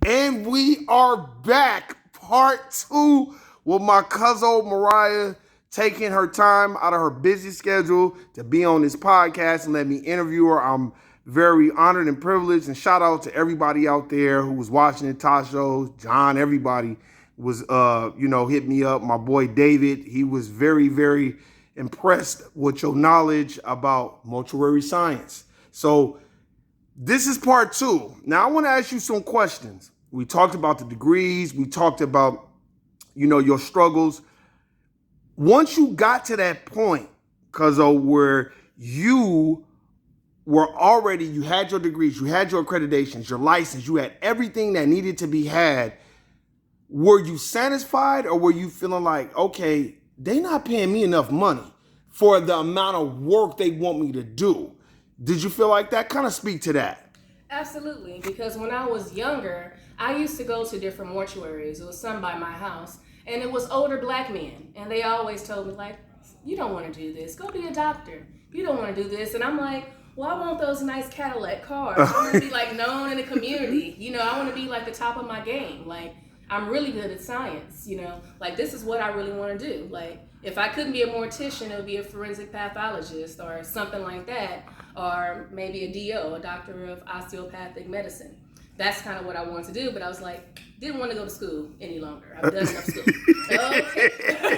And we are back, part two, with my cousin Mariah taking her time out of her busy schedule to be on this podcast and let me interview her. I'm very honored and privileged, and shout out to everybody out there who was watching the Tasha, John, everybody was hit me up. My boy David, he was very, very impressed with your knowledge about mortuary science. So this is part two. Now I want to ask you some questions. We talked about the degrees. We talked about, your struggles. Once you got to that point, Cuzzo, where you you had your degrees, you had your accreditations, your license, you had everything that needed to be had. Were you satisfied, or were you feeling like, okay, they not paying me enough money for the amount of work they want me to do? Did you feel like that? Kind of speak to that. Absolutely, because when I was younger, I used to go to different mortuaries. It was some by my house, and it was older black men, and they always told me, like, you don't want to do this. Go be a doctor. You don't want to do this. And I'm like, well, I want those nice Cadillac cars. I want to be, like, known in the community. I want to be, like, the top of my game. Like, I'm really good at science, Like, this is what I really want to do. Like, if I couldn't be a mortician, it would be a forensic pathologist or something like that, or maybe a DO, a doctor of osteopathic medicine. That's kind of what I wanted to do, but I was like, didn't want to go to school any longer. I've done enough school. Okay.